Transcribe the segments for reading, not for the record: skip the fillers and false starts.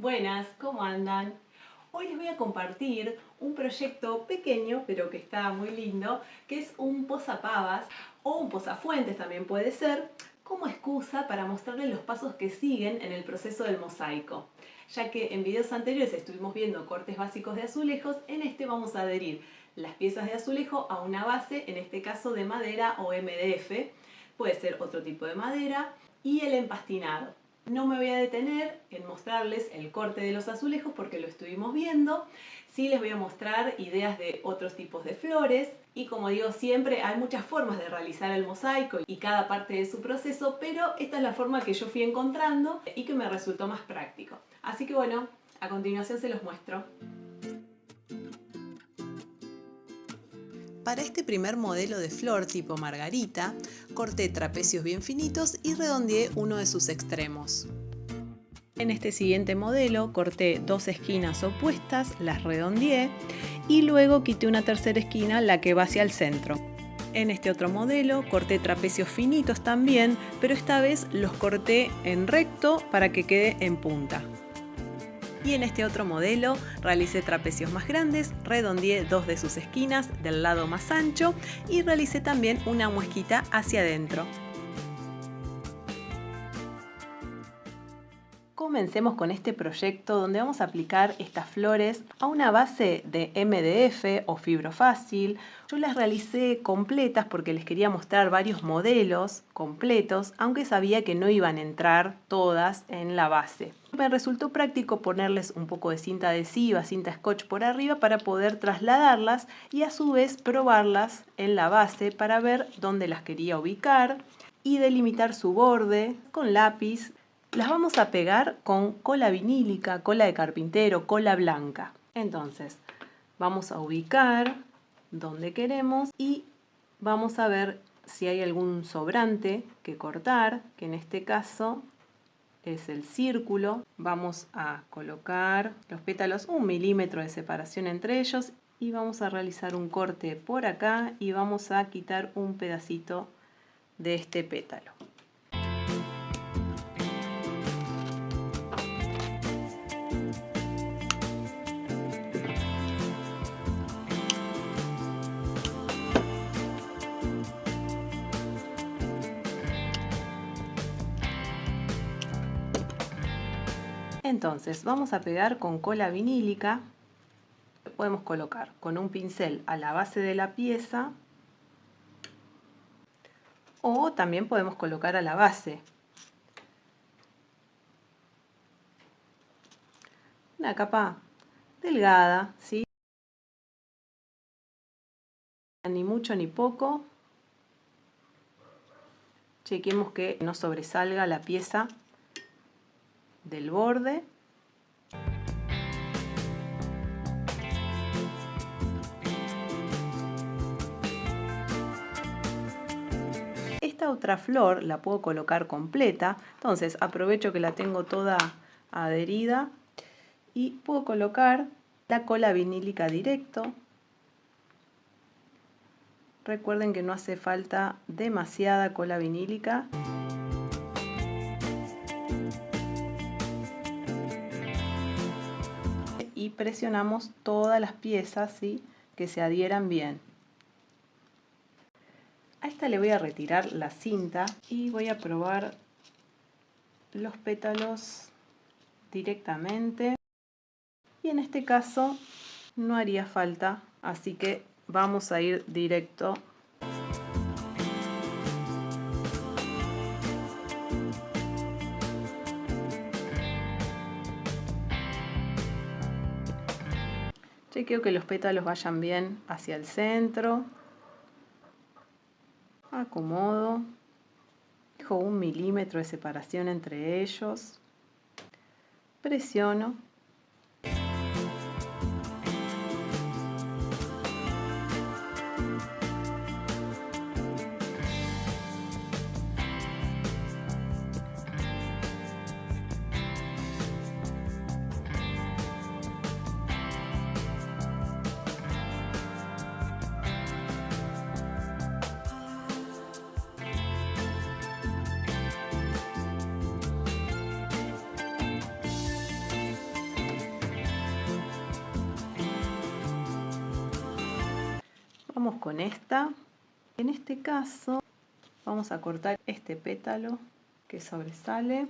Buenas, ¿cómo andan? Hoy les voy a compartir un proyecto pequeño, pero que está muy lindo, que es un posapavas o un posafuentes también puede ser, como excusa para mostrarles los pasos que siguen en el proceso del mosaico. Ya que en videos anteriores estuvimos viendo cortes básicos de azulejos, en este vamos a adherir las piezas de azulejo a una base, en este caso de madera o MDF, puede ser otro tipo de madera, y el empastinado. No me voy a detener en mostrarles el corte de los azulejos porque lo estuvimos viendo. Sí les voy a mostrar ideas de otros tipos de flores. Y como digo siempre, hay muchas formas de realizar el mosaico y cada parte de su proceso, pero esta es la forma que yo fui encontrando y que me resultó más práctico. Así que bueno, a continuación se los muestro. Para este primer modelo de flor tipo margarita, corté trapecios bien finitos y redondeé uno de sus extremos. En este siguiente modelo corté dos esquinas opuestas, las redondeé y luego quité una tercera esquina, la que va hacia el centro. En este otro modelo corté trapecios finitos también, pero esta vez los corté en recto para que quede en punta. Y en este otro modelo realicé trapecios más grandes, redondeé dos de sus esquinas del lado más ancho y realicé también una muesquita hacia adentro. Comencemos con este proyecto donde vamos a aplicar estas flores a una base de MDF o fibrofácil. Yo las realicé completas porque les quería mostrar varios modelos completos, aunque sabía que no iban a entrar todas en la base. Me resultó práctico ponerles un poco de cinta adhesiva, cinta scotch por arriba para poder trasladarlas y a su vez probarlas en la base para ver dónde las quería ubicar y delimitar su borde con lápiz. Las vamos a pegar con cola vinílica, cola de carpintero, cola blanca. Entonces, vamos a ubicar donde queremos y vamos a ver si hay algún sobrante que cortar, que en este caso es el círculo. Vamos a colocar los pétalos 1 milímetro de separación entre ellos y vamos a realizar un corte por acá y vamos a quitar un pedacito de este pétalo. Entonces vamos a pegar con cola vinílica. Podemos colocar con un pincel a la base de la pieza o también podemos colocar a la base. Una capa delgada, ¿sí? Ni mucho ni poco. Chequemos que no sobresalga la pieza del borde. Esta otra flor la puedo colocar completa, entonces aprovecho que la tengo toda adherida y puedo colocar la cola vinílica directo. Recuerden que no hace falta demasiada cola vinílica. Y presionamos todas las piezas, ¿sí?, que se adhieran bien. A esta le voy a retirar la cinta y voy a probar los pétalos directamente. Y en este caso no haría falta, así que vamos a ir directo. Chequeo que los pétalos vayan bien hacia el centro. Acomodo. Dejo 1 milímetro de separación entre ellos. Presiono. Vamos con esta. En este caso vamos a cortar este pétalo que sobresale.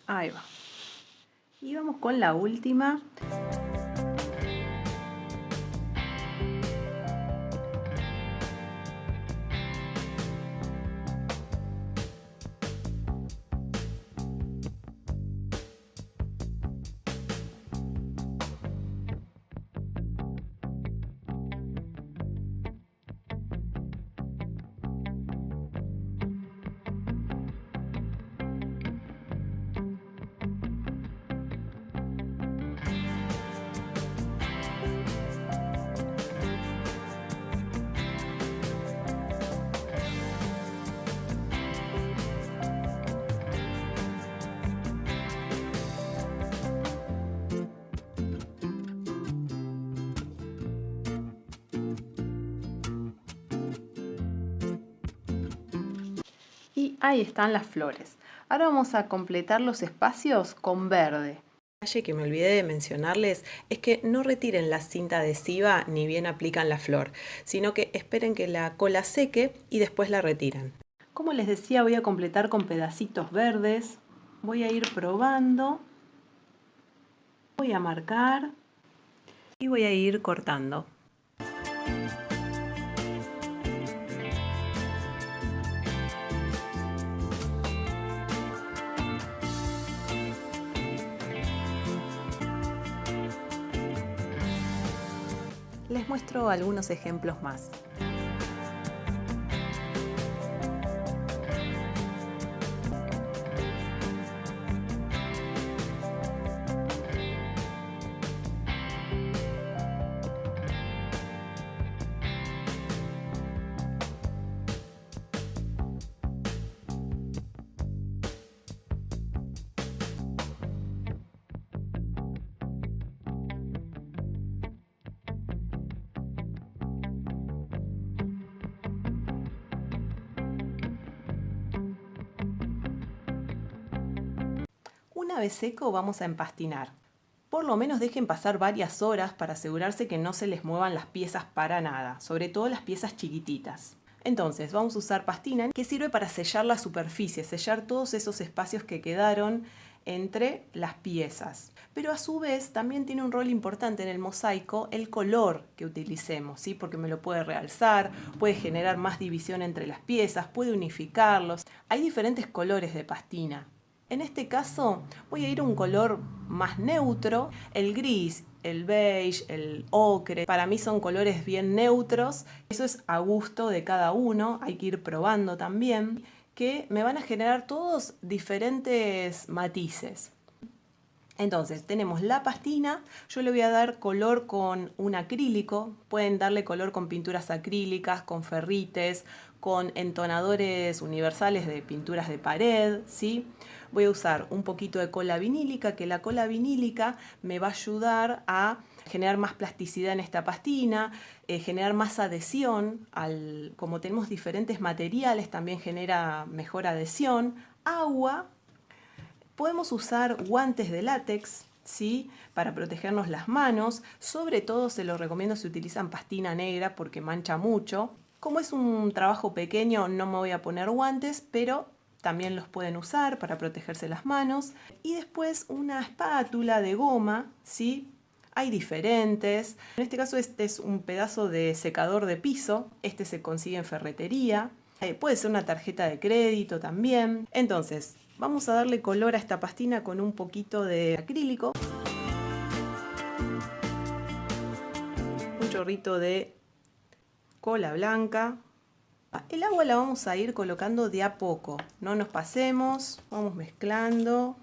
Ahí va. Y vamos con la última. Y ahí están las flores. Ahora vamos a completar los espacios con verde. Un detalle que me olvidé de mencionarles es que no retiren la cinta adhesiva ni bien aplican la flor, sino que esperen que la cola seque y después la retiran. Como les decía, voy a completar con pedacitos verdes. Voy a ir probando. Voy a marcar y voy a ir cortando. Les muestro algunos ejemplos más. Una vez seco vamos a empastinar. Por lo menos dejen pasar varias horas para asegurarse que no se les muevan las piezas para nada, sobre todo las piezas chiquititas. Entonces vamos a usar pastina que sirve para sellar la superficie, sellar todos esos espacios que quedaron entre las piezas. Pero a su vez también tiene un rol importante en el mosaico el color que utilicemos, ¿sí? Porque me lo puede realzar, puede generar más división entre las piezas, puede unificarlos. Hay diferentes colores de pastina. En este caso voy a ir a un color más neutro, el gris, el beige, el ocre. Para mí son colores bien neutros, eso es a gusto de cada uno, hay que ir probando también, que me van a generar todos diferentes matices. Entonces tenemos la pastina, yo le voy a dar color con un acrílico, pueden darle color con pinturas acrílicas, con ferrites, con entonadores universales de pinturas de pared, ¿sí? Voy a usar un poquito de cola vinílica, que la cola vinílica me va a ayudar a generar más plasticidad en esta pastina, generar más adhesión, como tenemos diferentes materiales también genera mejor adhesión, agua. Podemos usar guantes de látex, ¿sí? Para protegernos las manos. Sobre todo se los recomiendo si utilizan pastina negra porque mancha mucho. Como es un trabajo pequeño no me voy a poner guantes, pero también los pueden usar para protegerse las manos. Y después una espátula de goma, ¿sí? Hay diferentes. En este caso este es un pedazo de secador de piso. Este se consigue en ferretería. Puede ser una tarjeta de crédito también. Entonces, vamos a darle color a esta pastina con un poquito de acrílico. Un chorrito de cola blanca. El agua la vamos a ir colocando de a poco. No nos pasemos, vamos mezclando.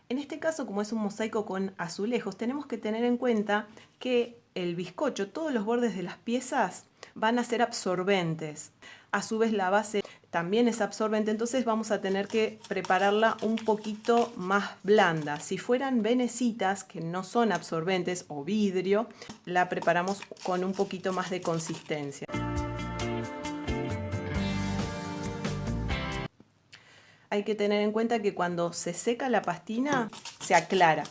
En este caso, como es un mosaico con azulejos, tenemos que tener en cuenta que el bizcocho, todos los bordes de las piezas van a ser absorbentes. A su vez la base también es absorbente, entonces vamos a tener que prepararla un poquito más blanda. Si fueran venecitas, que no son absorbentes, o vidrio, la preparamos con un poquito más de consistencia. Hay que tener en cuenta que cuando se seca la pastina, se aclara.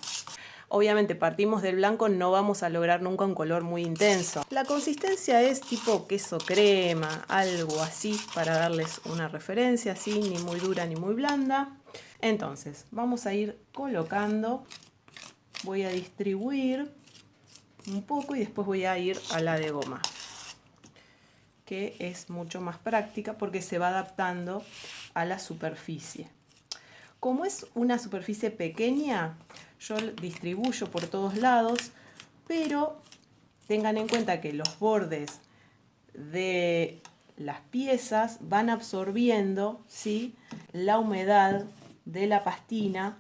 Obviamente partimos del blanco, no vamos a lograr nunca un color muy intenso. La consistencia es tipo queso crema, algo así, para darles una referencia, así, ni muy dura ni muy blanda. Entonces, vamos a ir colocando, voy a distribuir un poco y después voy a ir a la de goma, que es mucho más práctica porque se va adaptando a la superficie. Como es una superficie pequeña, yo distribuyo por todos lados, pero tengan en cuenta que los bordes de las piezas van absorbiendo, ¿sí?, la humedad de la pastina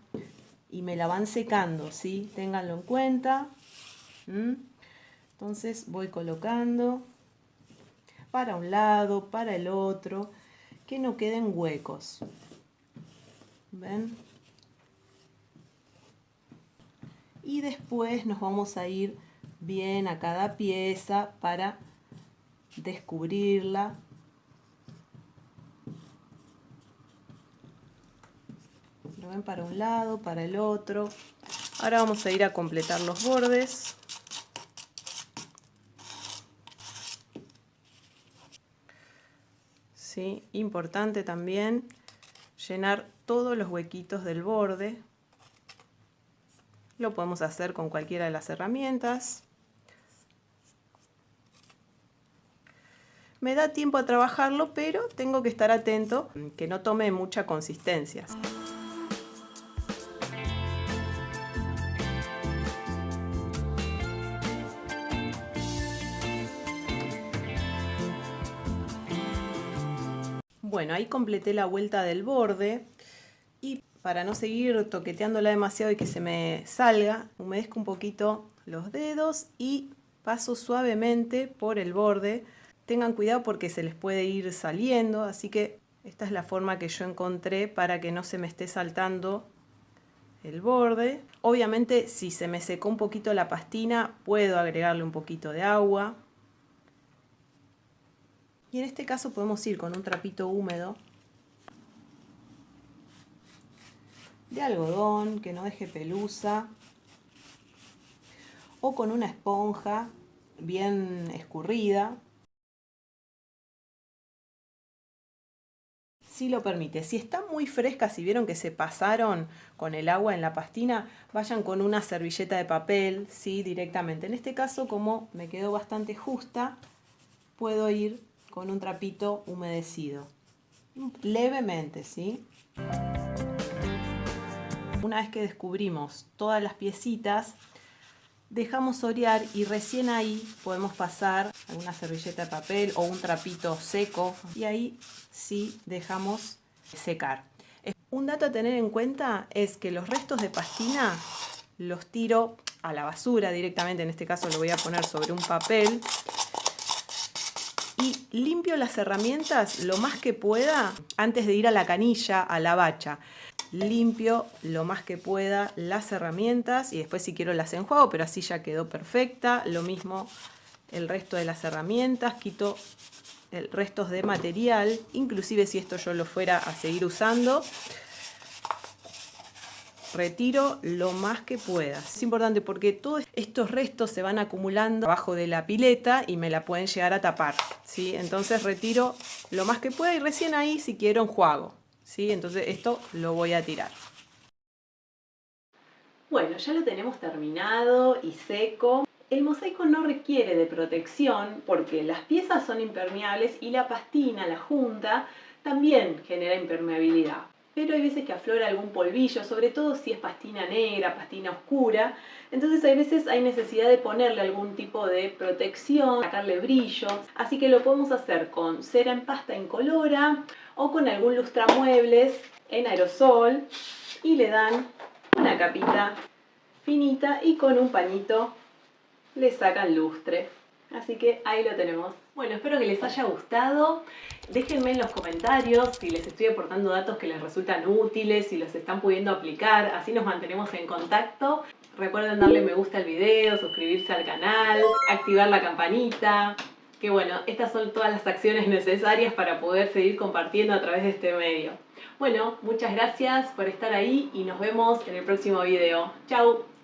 y me la van secando, ¿sí? Ténganlo en cuenta. Entonces voy colocando para un lado, para el otro, que no queden huecos. ¿Ven? Y después nos vamos a ir bien a cada pieza para descubrirla. Lo ven para un lado, para el otro. Ahora vamos a ir a completar los bordes. ¿Sí? Importante también llenar todos los huequitos del borde. Lo podemos hacer con cualquiera de las herramientas. Me da tiempo a trabajarlo, pero tengo que estar atento que no tome mucha consistencia. Bueno, ahí completé la vuelta del borde y para no seguir toqueteándola demasiado y que se me salga, humedezco un poquito los dedos y paso suavemente por el borde. Tengan cuidado porque se les puede ir saliendo, así que esta es la forma que yo encontré para que no se me esté saltando el borde. Obviamente si se me secó un poquito la pastina, puedo agregarle un poquito de agua. Y en este caso podemos ir con un trapito húmedo de algodón que no deje pelusa, o con una esponja bien escurrida, si lo permite. Si está muy fresca, si vieron que se pasaron con el agua en la pastina, vayan con una servilleta de papel, ¿sí?, directamente. En este caso, como me quedó bastante justa, puedo ir con un trapito humedecido, levemente, ¿sí? Una vez que descubrimos todas las piecitas, dejamos orear y recién ahí podemos pasar una servilleta de papel o un trapito seco y ahí sí dejamos secar. Un dato a tener en cuenta es que los restos de pastina los tiro a la basura directamente, en este caso lo voy a poner sobre un papel y limpio las herramientas lo más que pueda antes de ir a la canilla, a la bacha. Limpio lo más que pueda las herramientas y después si quiero las enjuago, pero así ya quedó perfecta. Lo mismo el resto de las herramientas, quito restos de material, inclusive si esto yo lo fuera a seguir usando, retiro lo más que pueda. Es importante porque todos estos restos se van acumulando abajo de la pileta y me la pueden llegar a tapar, ¿sí? Entonces retiro lo más que pueda y recién ahí si quiero enjuago, ¿sí? Entonces esto lo voy a tirar. Bueno, ya lo tenemos terminado y seco. El mosaico no requiere de protección porque las piezas son impermeables y la pastina, la junta, también genera impermeabilidad. Pero hay veces que aflora algún polvillo, sobre todo si es pastina negra, pastina oscura. Entonces hay necesidad de ponerle algún tipo de protección, sacarle brillo. Así que lo podemos hacer con cera en pasta incolora o con algún lustramuebles en aerosol y le dan una capita finita y con un pañito le sacan lustre. Así que ahí lo tenemos. Bueno, espero que les haya gustado. Déjenme en los comentarios si les estoy aportando datos que les resultan útiles, si los están pudiendo aplicar, así nos mantenemos en contacto. Recuerden darle me gusta al video, suscribirse al canal, activar la campanita. Que bueno, estas son todas las acciones necesarias para poder seguir compartiendo a través de este medio. Bueno, muchas gracias por estar ahí y nos vemos en el próximo video. ¡Chao!